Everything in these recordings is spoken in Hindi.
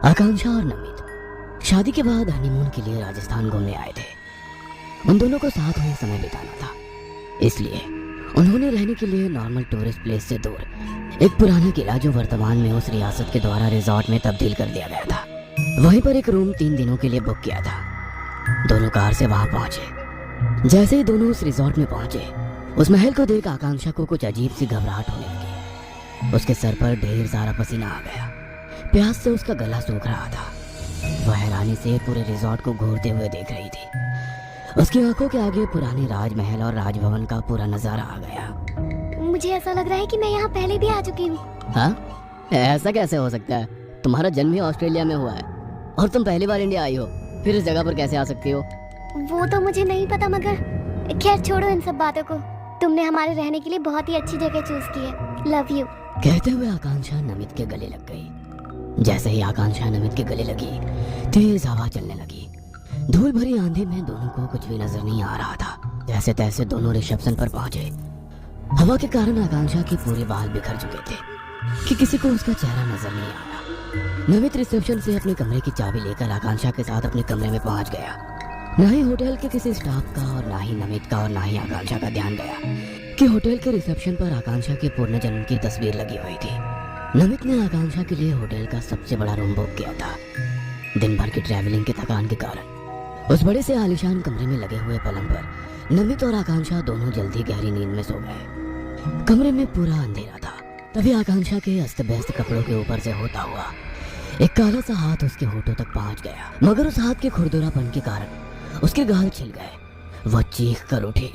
आकांक्षा और नमित शादी के बाद हनीमून के लिए राजस्थान घूमने आए थे। उन दोनों को साथ में समय बिताना था, इसलिए उन्होंने रहने के लिए नॉर्मल टूरिस्ट प्लेस से दूर एक पुराना किला जो वर्तमान में उस रियासत के द्वारा रिजॉर्ट में तब्दील कर दिया गया था, वहीं पर एक रूम 3 दिनों के लिए बुक किया था। दोनों कार से वहां पहुंचे। जैसे ही दोनों उस रिजॉर्ट में पहुंचे, उस महल को देख आकांक्षा को कुछ अजीब सी घबराहट होने लगी। उसके सर पर ढेर सारा पसीना आ गया। प्यास से उसका गला सूख रहा था। वह हैरानी से पूरे रिजॉर्ट को घूरते हुए देख रही थी। उसकी आंखों के आगे पुराने राजमहल और राजभवन का पूरा नजारा आ गया। मुझे ऐसा लग रहा है कि मैं यहाँ पहले भी आ चुकी हूँ। हाँ, ऐसा कैसे हो सकता है? तुम्हारा जन्म ही ऑस्ट्रेलिया में हुआ है और तुम पहली बार इंडिया आई हो, फिर इस जगह पर कैसे आ सकती हो? वो तो मुझे नहीं पता, मगर खैर छोड़ो इन सब बातों को। तुमने हमारे रहने के लिए बहुत ही अच्छी जगह चूज की है। Love you. कहते हुए आकांक्षा नमित के गले लग गई। जैसे ही आकांक्षा नमित के गले लगी, तेज हवा चलने लगी। धूल भरी आंधी में दोनों को कुछ भी नजर नहीं आ रहा था। जैसे तैसे दोनों रिसेप्शन पर पहुंचे। हवा के कारण आकांक्षा के पूरे बाल बिखर चुके थे कि किसी को उसका चेहरा नजर नहीं आया। नमित रिसेप्शन से अपने कमरे की चाबी लेकर आकांक्षा के साथ अपने कमरे में पहुंच गया। न ही होटल के किसी स्टाफ का और ना ही नमित का और ना ही आकांक्षा का ध्यान गया कि होटल के रिसेप्शन पर आकांक्षा के पूर्ण जन्म की तस्वीर लगी हुई थी। नमित ने आकांक्षा के लिए होटल का सबसे बड़ा रूम बुक किया था। दिन भर की ट्रैवलिंग के थकान के कारण उस बड़े से आलीशान कमरे में लगे हुए पलंग पर नमित और आकांक्षा दोनों जल्दी गहरी नींद में सो गए। कमरे में पूरा अंधेरा था। तभी आकांक्षा के अस्त व्यस्त कपड़ों के ऊपर से होता हुआ एक काला सा हाथ उसके होठों तक पहुंच गया, मगर उस हाथ के खुरदुरापन के कारण उसके गाल छिल गए। वह चीख कर उठी।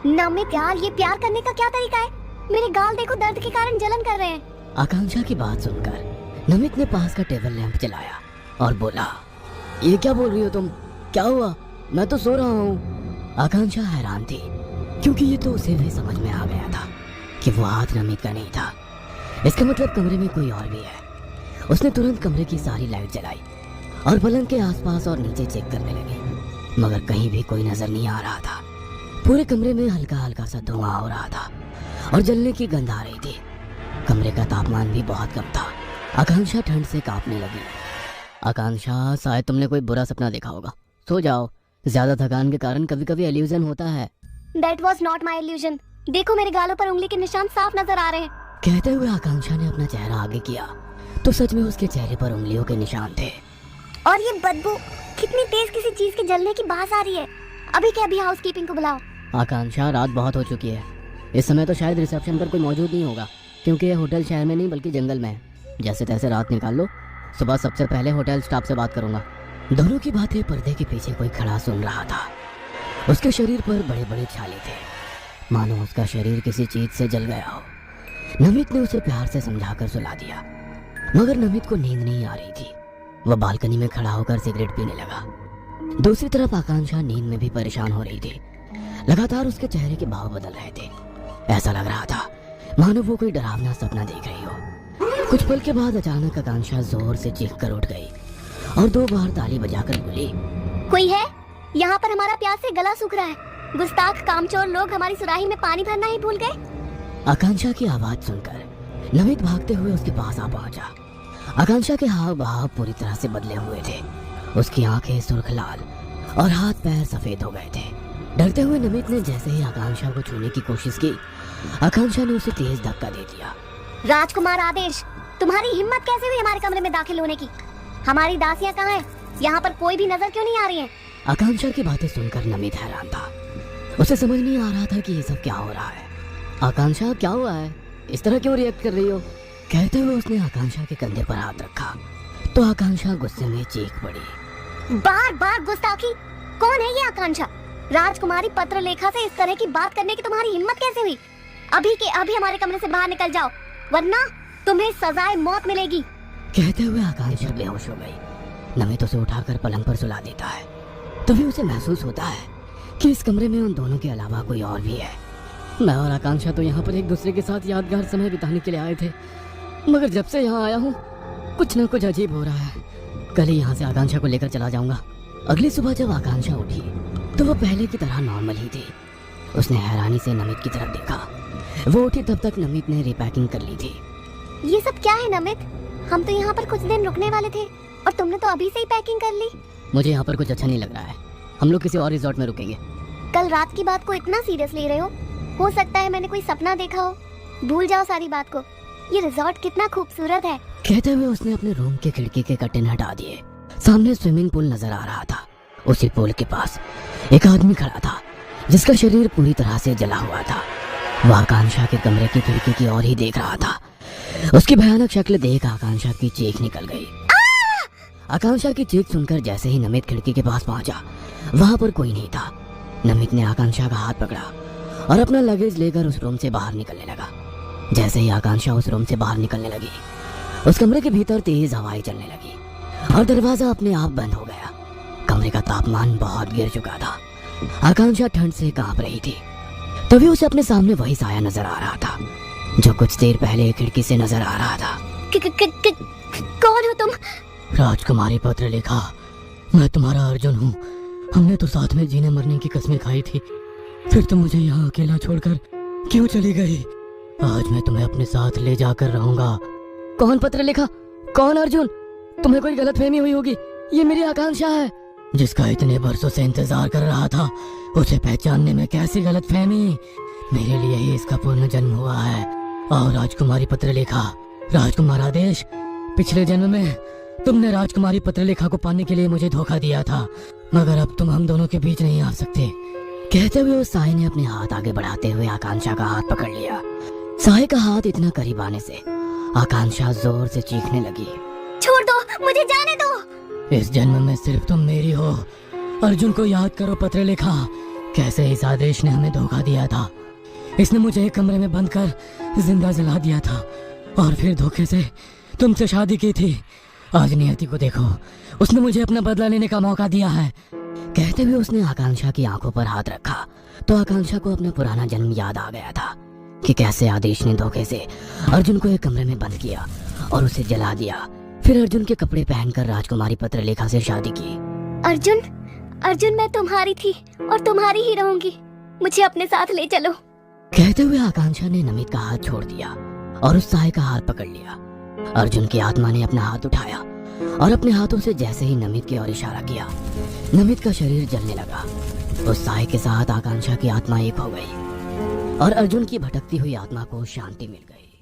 नमित यार, ये प्यार करने का क्या तरीका है? मेरे गाल देखो, दर्द के कारण जलन कर रहे हैं। आकांक्षा की बात सुनकर नमित ने पास का टेबल लैंप जलाया और बोला, ये क्या बोल रही हो तुम? क्या हुआ? मैं तो सो रहा हूँ। आकांक्षा हैरान थी, क्योंकि ये तो उसे भी समझ में आ गया था कि वो हाथ नमित का नहीं था। इसका मतलब कमरे में कोई और भी है। उसने तुरंत कमरे की सारी लाइट जलाई और पलंग के आसपास और नीचे चेक करने लगी, मगर कहीं भी कोई नजर नहीं आ रहा था। पूरे कमरे में हल्का हल्का सा धुआं हो रहा था और जलने की गंध आ रही थी। कमरे का तापमान भी बहुत कम था। आकांक्षा ठंड से कांपने लगी। आकांक्षा, शायद तुमने कोई बुरा सपना देखा होगा, सो जाओ। ज्यादा थकान के कारण कभी कभी इल्यूजन होता है। That was not my illusion. देखो, मेरे गालों पर उंगली के निशान साफ नजर आ रहे हैं। कहते हुए आकांक्षा ने अपना चेहरा आगे किया तो सच में उसके चेहरे पर उंगलियों के निशान थे। और ये बदबू, कितनी तेज किसी चीज के जलने की बास आ रही है। अभी के अभी हाउसकीपिंग को बुलाओ। आकांक्षा, रात बहुत हो चुकी है। इस समय तो शायद रिसेप्शन पर कोई मौजूद नहीं होगा, क्योंकि यह होटल शहर में नहीं बल्कि जंगल में है। जैसे तैसे रात निकाल लो। सुबह सबसे पहले होटल स्टाफ से बात करूंगा। दोनों की बातें पर्दे के पीछे कोई खड़ा सुन रहा था। उसके शरीर पर बड़े बड़े छाले थे, मानो उसका शरीर किसी चीज से जल गया हो। नमित ने उसे प्यार से समझाकर सुला दिया, मगर नमित को नींद नहीं आ रही थी। वह बालकनी में खड़ा होकर सिगरेट पीने लगा। दूसरी तरफ आकांक्षा नींद में भी परेशान हो रही थी। लगातार उसके चेहरे के भाव बदल रहे थे। ऐसा लग रहा था मानो वो कोई डरावना सपना देख रही हो। कुछ पल के बाद अचानक आकांक्षा जोर से चीख कर उठ गई और 2 बार ताली बजाकर बोली, कोई है? यहाँ पर हमारा प्यास से गला सूख रहा है। गुस्ताख कामचोर लोग हमारी सुराही में पानी भरना ही भूल गए। आकांक्षा की आवाज सुनकर नमित भागते हुए उसके पास आ पहुंचा। आकांक्षा के हाव भाव पूरी तरह से बदले हुए थे। उसकी आंखें सुर्ख लाल और हाथ पैर सफेद हो गए थे। डरते हुए नमित ने जैसे ही आकांक्षा को छूने की कोशिश की, आकांक्षा ने उसे तेज धक्का दे दिया। राजकुमार आदेश, तुम्हारी हिम्मत कैसे हुई हमारे कमरे में दाखिल होने की? हमारी दासियां कहाँ हैं? यहाँ पर कोई भी नजर क्यों नहीं आ रही है? आकांक्षा की बातें सुनकर नमित हैरान था। उसे समझ नहीं आ रहा था कि ये सब क्या हो रहा है। आकांक्षा, क्या हुआ है? इस तरह क्यों रिएक्ट कर रही हो? कहते हुए उसने आकांक्षा के कंधे पर हाथ रखा तो आकांक्षा गुस्से में चीख पड़ी। बार बार गुस्ताखी! कौन है ये आकांक्षा? राजकुमारी पत्र लेखा से इस तरह की बात करने की तुम्हारी हिम्मत कैसे हुई? अभी के अभी हमारे कमरे से बाहर निकल जाओ, वरना तुम्हें सजाए मौत मिलेगी। कहते हुए आकांक्षा बेहोश हो गई। नमित उसे उठाकर पलंग पर सुला देता है। तभी उसे महसूस होता है कि इस कमरे में उन दोनों के अलावा कोई और भी है। मैं और आकांक्षा तो यहाँ पर एक दूसरे के साथ यादगार समय बिताने के लिए आए थे, मगर जब से यहाँ आया हूँ कुछ न कुछ अजीब हो रहा है। कल ही यहाँ से आकांक्षा को लेकर चला जाऊंगा। अगली सुबह जब आकांक्षा उठी तो वो पहले की तरह नॉर्मल ही थी। उसने हैरानी से नमित की तरफ देखा। वो उठी तब तक नमित ने रिपैकिंग कर ली थी। ये सब क्या है नमित? हम तो यहाँ पर कुछ दिन रुकने वाले थे। और तुमने तो अभी से ही पैकिंग कर ली। मुझे यहाँ पर कुछ अच्छा नहीं लग रहा है, हम लोग किसी और रिजॉर्ट में रुकेंगे। कल रात की बात को इतना सीरियस ले रहे हो सकता है मैंने कोई सपना देखा हो। भूल जाओ सारी बात को। ये रिजॉर्ट कितना खूबसूरत है। कहते हुए उसने अपने रूम के खिड़की के कर्टेन हटा दिए। सामने स्विमिंग पूल नजर आ रहा था। उसी पूल के पास एक आदमी खड़ा था जिसका शरीर पूरी तरह से जला हुआ था। वह आकांक्षा के कमरे की खिड़की की ओर ही देख रहा था। उसकी भयानक शक्ल देख आकांक्षा की चीख निकल गई। आकांक्षा की चीख सुनकर जैसे ही नमित खिड़की के पास पहुंचा, वहां पर कोई नहीं था। नमित ने आकांक्षा का हाथ पकड़ा और अपना लगेज लेकर उस रूम से बाहर निकलने लगा। जैसे ही आकांक्षा उस रूम से बाहर निकलने लगी, उस कमरे के भीतर तेज हवाएं चलने लगी और दरवाजा अपने आप बंद हो गया। कमरे का तापमान बहुत गिर चुका था। आकांक्षा ठंड से कांप रही थी। तभी उसे अपने सामने वही साया नजर आ रहा था जो कुछ देर पहले खिड़की से नजर आ रहा था। कौन हो तुम? राजकुमारी पत्रलेखा, मैं तुम्हारा अर्जुन हूँ। हमने तो साथ में जीने मरने की कसमें खाई थी, फिर तुम मुझे यहाँ अकेला छोड़कर क्यों चली गई? आज मैं तुम्हें अपने साथ ले जाकर रहूंगा। कौन पत्रलेखा? कौन अर्जुन? तुम्हें कोई गलतफहमी हुई होगी। ये मेरी आकांक्षा है जिसका इतने बरसों से इंतजार कर रहा था। उसे पहचानने में कैसी गलतफहमी? मेरे लिए ही इसका पुनर्जन्म हुआ है। और राजकुमारी पत्रलेखा, राजकुमार आदेश, पिछले जन्म में तुमने राजकुमारी पत्रलेखा को पाने के लिए मुझे धोखा दिया था, मगर अब तुम हम दोनों के बीच नहीं आ सकते। कहते हुए उस साय ने अपने हाथ आगे बढ़ाते हुए आकांक्षा का हाथ पकड़ लिया। साय का हाथ इतना करीब आने से आकांक्षा जोर से चीखने लगी। छोड़ दो, मुझे जाने दो। इस जन्म में सिर्फ तुम मेरी हो। अर्जुन को याद करो पत्रलेखा, कैसे इस आदेश ने हमें धोखा दिया था। इसने मुझे एक कमरे में बंद कर जिंदा जला दिया था और फिर धोखे से तुमसे शादी की थी। आज नियति को देखो, उसने मुझे अपना बदला लेने का मौका दिया है। कहते हुए उसने आकांक्षा की आंखों पर हाथ रखा तो आकांक्षा को अपना पुराना जन्म याद आ गया था कि कैसे आदेश ने धोखे से अर्जुन को एक कमरे में बंद किया और उसे जला दिया। फिर अर्जुन के कपड़े पहनकर राजकुमारी पत्रलेखा से शादी की। अर्जुन, अर्जुन, मैं तुम्हारी थी और तुम्हारी ही रहूंगी। मुझे अपने साथ ले चलो। कहते हुए आकांक्षा ने नमित का हाथ छोड़ दिया और उस साय का हाथ पकड़ लिया। अर्जुन की आत्मा ने अपना हाथ उठाया और अपने हाथों से जैसे ही नमित की ओर इशारा किया, नमित का शरीर जलने लगा। उस साय के साथ आकांक्षा की आत्मा एक हो गई और अर्जुन की भटकती हुई आत्मा को शांति मिल गई।